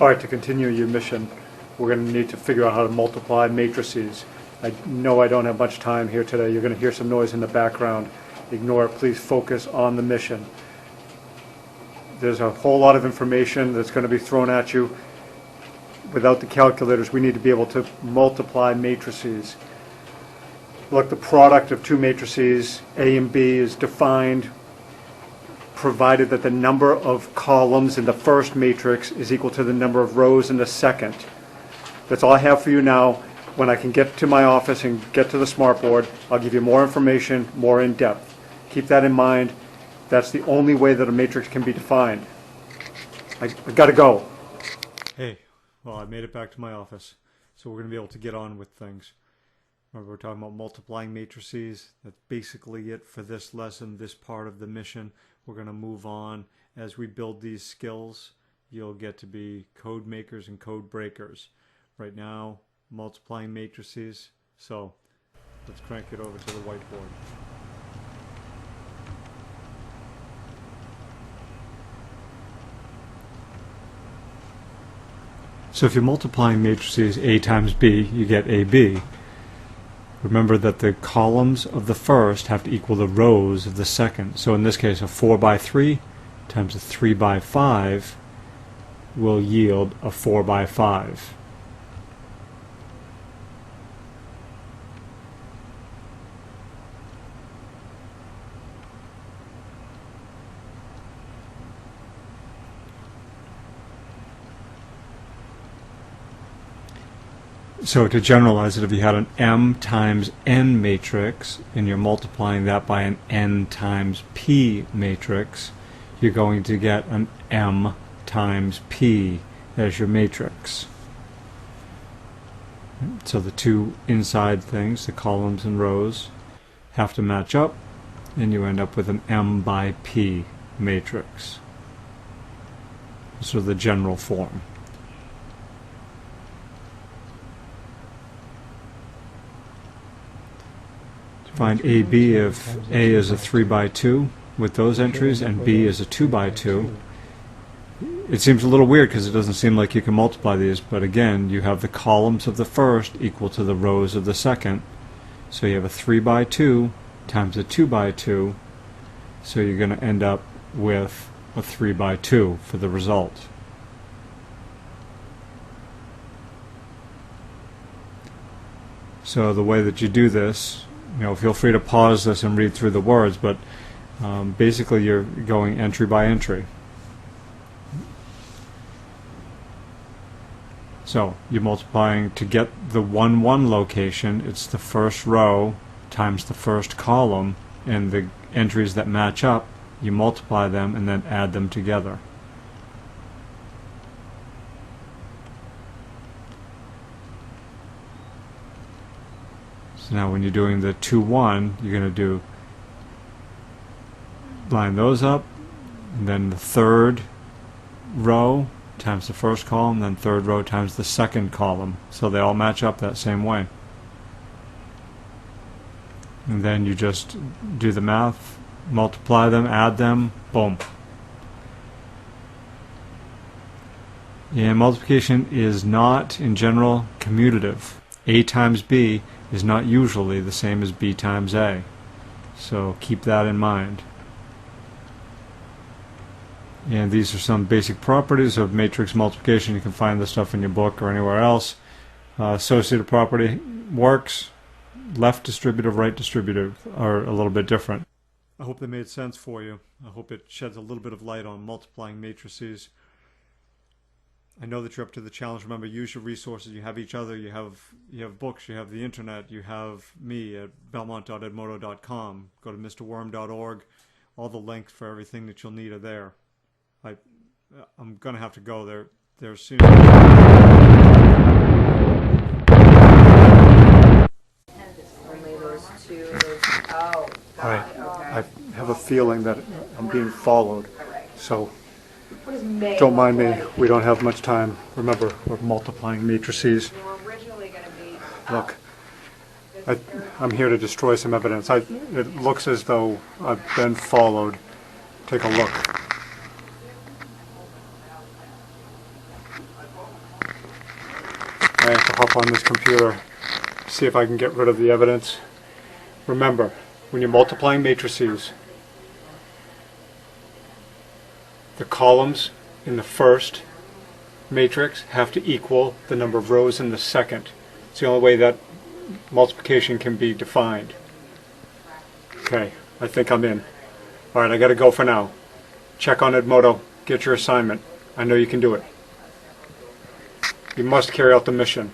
All right, to continue your mission, we're going to need to figure out how to multiply matrices. I know I don't have much time here today. You're going to hear some noise in the background. Ignore it. Please focus on the mission. There's a whole lot of information that's going to be thrown at you. Without the calculators, we need to be able to multiply matrices. Look, the product of two matrices, A and B, is defined provided that the number of columns in the first matrix is equal to the number of rows in the second. That's all I have for you now. When I can get to my office and get to the smartboard, I'll give you more information, more in depth. Keep that in mind. That's the only way that a matrix can be defined. I gotta go. Hey, well, I made it back to my office, so we're going to be able to get on with things. Remember, we're talking about multiplying matrices. That's basically it for this lesson, this part of the mission. We're going to move on. As we build these skills, you'll get to be code makers and code breakers. Right now, multiplying matrices. So let's crank it over to the whiteboard. So if you're multiplying matrices A times B, you get AB. Remember that the columns of the first have to equal the rows of the second. So in this case, a 4 by 3 times a 3 by 5 will yield a 4 by 5. So to generalize it, if you had an M times N matrix and you're multiplying that by an N times P matrix, you're going to get an M times P as your matrix. So the two inside things, the columns and rows, have to match up, and you end up with an M by P matrix. So the general form. Find AB if A is a 3 by 2 with those entries and B is a 2 by 2. It seems a little weird because it doesn't seem like you can multiply these, but again, you have the columns of the first equal to the rows of the second. So you have a 3 by 2 times a 2 by 2, so you're going to end up with a 3 by 2 for the result. So the way that you do this, feel free to pause this and read through the words, but basically you're going entry by entry. So you're multiplying to get the 1, 1 location. It's the first row times the first column, and the entries that match up, you multiply them and then add them together. So now when you're doing the 2, 1, you're going to do line those up, and then the third row times the first column, then third row times the second column. So they all match up that same way. And then you just do the math, multiply them, add them, boom. And multiplication is not, in general, commutative. A times B is not usually the same as B times A. So keep that in mind. And these are some basic properties of matrix multiplication. You can find this stuff in your book or anywhere else. Associative property works. Left distributive, right distributive are a little bit different. I hope that made sense for you. I hope it sheds a little bit of light on multiplying matrices. I know that you're up to the challenge. Remember, use your resources. You have each other. You have books. You have the internet. You have me at belmont.edmodo.com. Go to mrworm.org. All the links for everything that you'll need are there. I'm going to have to go there soon. All right. I have a feeling that I'm being followed. So don't mind me. We don't have much time. Remember, we're multiplying matrices. Look, I'm here to destroy some evidence. It looks as though I've been followed. Take a look. I have to hop on this computer, see if I can get rid of the evidence. Remember, when you're multiplying matrices, the columns in the first matrix have to equal the number of rows in the second. It's the only way that multiplication can be defined. Okay, I think I'm in. Alright, I gotta go for now. Check on Edmodo, get your assignment. I know you can do it. You must carry out the mission.